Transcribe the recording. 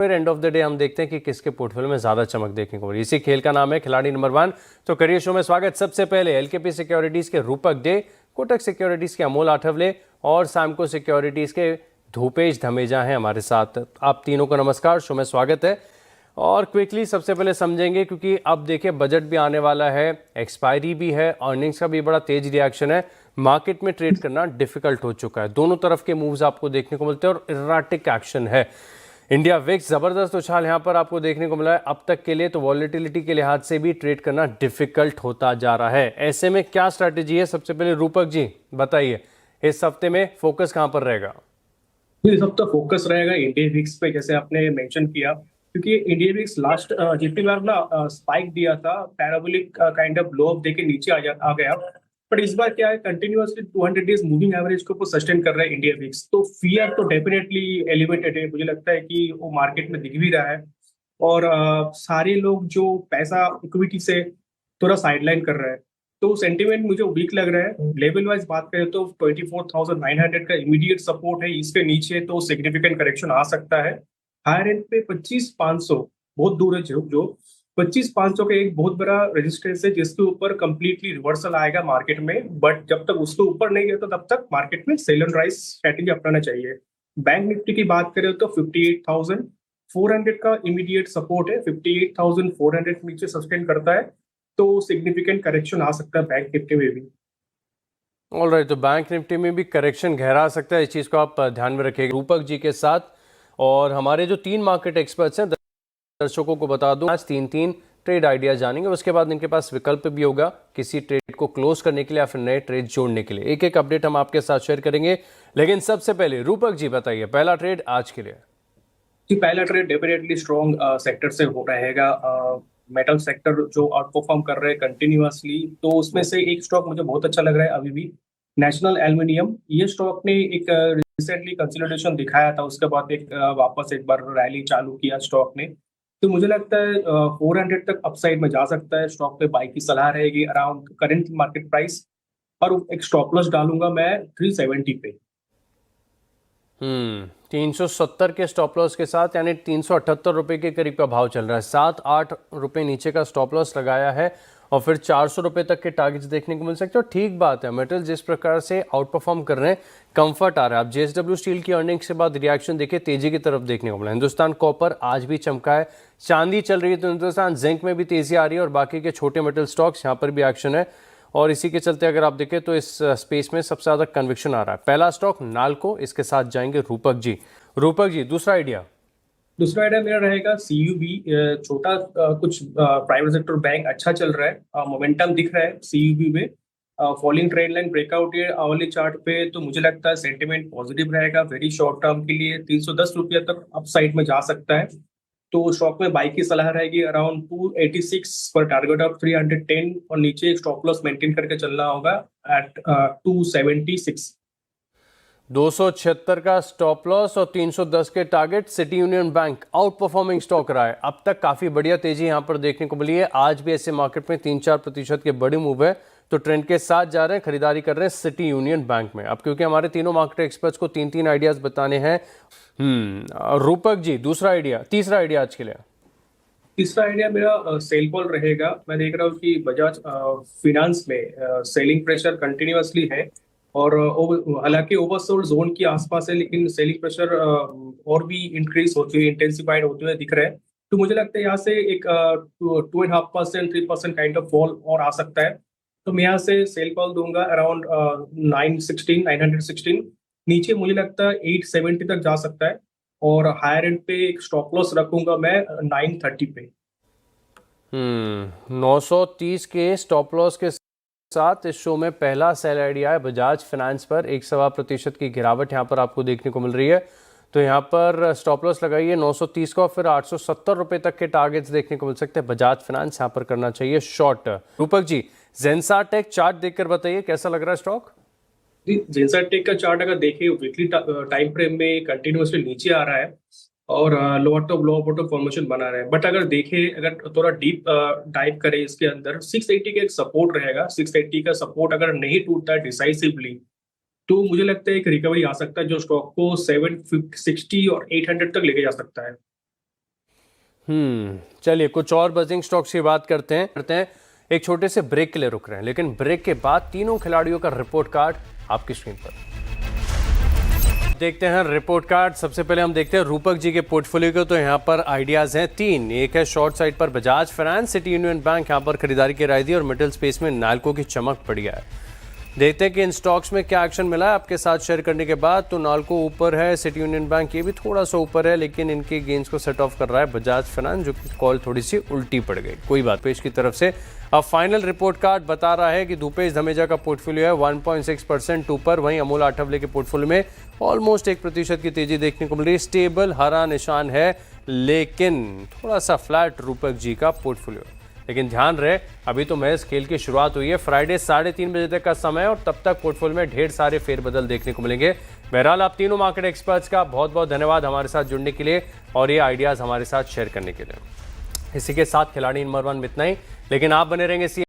फिर end of the day हम देखते हैं कि किसके पोर्टफोलियो में ज्यादा चमक देखने को मिली। इसी खेल का नाम है खिलाड़ी नंबर 1। तो करियर शो में स्वागत। सबसे पहले एलकेपी सिक्योरिटीज के रूपक डे, कोटक सिक्योरिटीज के अमोल आठवले और सैमको सिक्योरिटीज के धूपेश धमेजा हैं हमारे साथ। आप तीनों को नमस्कार, शो में स्वागत है। और क्विकली सबसे पहले समझेंगे, क्योंकि अब देखिए बजट भी आने वाला है, एक्सपायरी भी है, अर्निंग्स का भी बड़ा तेज रिएक्शन है, मार्केट में ट्रेड करना डिफिकल्ट हो चुका है। दोनों तरफ के मूव्स आपको देखने को मिलते हैं और इराटिक एक्शन है। इंडिया विक्स जबरदस्त उछाल यहां पर आपको देखने को मिला है अब तक के लिए। तो वॉलेटिलिटी के लिहाज से भी ट्रेड करना डिफिकल्ट होता जा रहा है। ऐसे में क्या स्ट्रैटेजी है? सबसे पहले रूपक जी बताइए, इस हफ्ते में फोकस कहां पर रहेगा? इस हफ्ता फोकस रहेगा इंडिया विक्स पे, जैसे आपने मेंशन किया, क्योंकि इंडिया विक्स लास्ट जितनी बार ना स्पाइक दिया था, parabolic kind of blow up देके नीचे आ गया। बट इस बार क्या है, कंटिन्यूअसली 200 डेज मूविंग एवरेज को सस्टेन कर रहा है इंडिया विक्स। तो फियर तो डेफिनेटली एलिवेटेड है, मुझे लगता है कि वो मार्केट में दिख भी रहा है। और सारे लोग जो पैसा इक्विटी से थोड़ा साइडलाइन कर रहे हैं, तो सेंटीमेंट मुझे वीक लग रहा है। लेवल वाइज बात करें तो 24,900 का इमीडिएट सपोर्ट है, इसके नीचे तो सिग्निफिकेंट करेक्शन आ सकता है। हायर एंड पे 25,500 बहुत दूर है, जो 25,500 का एक बहुत बड़ा रेजिस्टेंस है, जिसके ऊपर कंप्लीटली रिवर्सल आएगा मार्केट में। बट जब तक उसके ऊपर नहीं गया तो तब तक मार्केट में सेल एंड राइज स्ट्रेटेजी अपनाना चाहिए। बैंक निफ्टी की बात करें तो 58,400 का इमीडिएट सपोर्ट है, 58,400 नीचे सस्टेन करता है तो सिग्निफिकेंट करेक्शन आ सकता है बैंक निफ्टी में भी। ऑलराइट, तो बैंक निफ्टी में भी करेक्शन गहरा आ सकता है, इस चीज को आप ध्यान में रखिएगा रूपक जी के साथ। और हमारे जो 3 मार्केट एक्सपर्ट्स हैं, दर्शकों को बता दूं, आज 3 ट्रेड आइडिया जानेंगे। उसके बाद इनके पास विकल्प भी होगा किसी ट्रेड को क्लोज करने के लिए या फिर नए ट्रेड जोड़ने के लिए। एक एक अपडेट हम आपके साथ शेयर करेंगे, लेकिन सबसे पहले रूपक जी बताइए, पहला ट्रेड आज के लिए। जी, पहला ट्रेड डेफिनेटली स्ट्रॉन्ग सेक्टर से हो रहेगा। मेटल सेक्टर जो आउट परफॉर्म कर रहे हैं कंटिन्यूअसली, तो उसमें से एक स्टॉक मुझे बहुत अच्छा लग रहा है अभी भी, नेशनल एल्युमिनियम। ये स्टॉक ने एक रिसेंटली कंसोलिडेशन दिखाया था, उसके बाद एक वापस एक बार रैली चालू किया स्टॉक ने। तो मुझे लगता है 400 तक अपसाइड में जा सकता है। स्टॉक पे बाई की सलाह रहेगी अराउंड करंट मार्केट प्राइस, और एक स्टॉप लॉस डालूंगा मैं 370 पे। 370 के स्टॉप लॉस के साथ, यानी 378 रुपए के करीब का भाव चल रहा है। 7-8 रुपए नीचे का स्टॉप लॉस लगाया है और फिर 400 रुपए तक के टारगेट्स देखने को मिल सकते हैं। और ठीक बात है, मेटल जिस प्रकार से आउट परफॉर्म कर रहे हैं, कंफर्ट आ रहा है। अब जेएसडब्ल्यू स्टील की अर्निंग्स के बाद रिएक्शन देखिए, तेजी की तरफ देखने को मिला। हिंदुस्तान कॉपर आज भी चमका है, चांदी चल रही है, तो हिंदुस्तान जिंक में भी तेजी आ रही है और बाकी के छोटे मेटल स्टॉक्स यहाँ पर भी एक्शन है। और इसी के चलते अगर आप देखें तो इस स्पेस में सबसे ज्यादा कन्विक्शन आ रहा है। पहला स्टॉक नाल्को, इसके साथ जाएंगे रूपक जी। रूपक जी, दूसरा आइडिया मेरा रहेगा सीयूबी। छोटा कुछ प्राइवेट सेक्टर बैंक अच्छा चल रहा है, मोमेंटम दिख रहा है सीयूबी में। फॉलिंग ट्रेंड लाइन ब्रेकआउट है आवली चार्ट पे, तो मुझे लगता है सेंटिमेंट पॉजिटिव रहेगा वेरी शॉर्ट टर्म के लिए। 310 रुपया तक अपसाइड में जा सकता है, तो स्टॉक में बाई की सलाह रहेगी अराउंड 286 पर टारगेट ऑफ 310, और नीचे स्टॉप लॉस मेंटेन करके चलना होगा एट 276। 276 का स्टॉप लॉस और 310 के target. City union bank out performing stock रहा है अब तक, काफी बढ़िया तेजी यहां पर देखने को मिली है। आज भी ऐसे मार्केट में 3-4% के बड़े मूव है, तो ट्रेंड के साथ जा रहे हैं, खरीदारी कर रहे हैं सिटी यूनियन बैंक में। अब क्योंकि हमारे तीनों मार्केट एक्सपर्ट्स को 3 आइडियाज बताने हैं, रूपक जी तीसरा आइडिया आज के लिए। तीसरा आइडिया मेरा सेल कॉल रहेगा। मैं देख रहा हूँ कि बजाज फिनांस में सेलिंग प्रेशर कंटिन्यूअसली है, और हालांकि ओवरसोल्ड जोन के आसपास है, लेकिन सेलिंग प्रेशर और भी इंक्रीज होते हुए, इंटेंसिफाइड होते हुए दिख रहा है। तो मुझे लगता है यहाँ से एक 2.5%, 3% काइंड ऑफ फॉल और आ सकता है। तो मैं यहाँ से सेल कॉल दूंगा अराउंड 916। नीचे मुझे लगता है 870 तक जा सकता है, और हायर एंड पे एक स्टॉप लॉस रखूंगा मैं 930 पे। 930 के स्टॉप लॉस के साथ इस शो में पहला सेल आइडिया है बजाज फाइनेंस पर। 1.25% की गिरावट यहां पर आपको देखने को मिल रही है, तो यहां पर स्टॉप लॉस लगाइए 930 का, और फिर 870 रुपए तक के टारगेट्स देखने को मिल सकते हैं। बजाज फाइनेंस यहां पर करना चाहिए short. Rupak ji, जेंसा take chart देखकर बताइए कैसा लग रहा है स्टॉक? जेंसा टेक का चार्ट अगर देखें, वीकली टाइम फ्रेम में कंटिन्यूअसली नीचे आ रहा है, और lower top lower bottom formation बना रहा है। बट अगर देखें, अगर थोड़ा डीप डाइव करें इसके अंदर, 680 का एक सपोर्ट रहेगा। 680 का सपोर्ट अगर नहीं टूटता है डिसाइसिवली, तो मुझे लगता है एक रिकवरी आ सकता है, जो स्टॉक को 760 और 800 तक लेके जा सकता है। चलिए कुछ और बजिंग स्टॉक्स की बात करते हैं। एक छोटे से ब्रेक के लिए रुक रहे हैं, लेकिन ब्रेक के बाद तीनों खिलाड़ियों का रिपोर्ट कार्ड आपकी स्क्रीन पर। देखते हैं रिपोर्ट कार्ड। सबसे पहले हम देखते हैं रूपक जी के पोर्टफोलियो को। तो यहाँ पर आइडियाज हैं 3। एक है शॉर्ट साइड पर Bajaj finance, city union bank यहाँ पर खरीदारी की राय दी और मिडिल स्पेस में नाल्को की चमक बढ़िया है। देखते हैं कि इन स्टॉक्स में क्या एक्शन मिला है आपके साथ शेयर करने के बाद। तो नाल्को ऊपर है, सिटी यूनियन बैंक ये भी थोड़ा सा ऊपर है, लेकिन इनके गेंस को सेट ऑफ कर रहा है बजाज फाइनेंस, जो कि कॉल थोड़ी सी उल्टी पड़ गई। कोई बात, पेश की तरफ से अब फाइनल रिपोर्ट कार्ड बता रहा है कि धूपेश धमेजा का पोर्टफोलियो है 1.6% ऊपर। वहीं अमोल आठवले के पोर्टफोलियो में ऑलमोस्ट 1% की तेजी देखने को मिल रही है। स्टेबल हरा निशान है, लेकिन थोड़ा सा फ्लैट रूपक जी का पोर्टफोलियो। लेकिन ध्यान रहे, अभी तो महज खेल की शुरुआत हुई है। फ्राइडे 3:30 बजे तक का समय और तब तक पोर्टफोलियो में ढेर सारे फेरबदल देखने को मिलेंगे। बहरहाल आप तीनों मार्केट एक्सपर्ट्स का बहुत बहुत धन्यवाद हमारे साथ जुड़ने के लिए और ये आइडियाज़ हमारे साथ शेयर करने के लिए। इसी के साथ खिलाड़ी नंबर 1 में इतना ही, लेकिन आप बने रहेंगे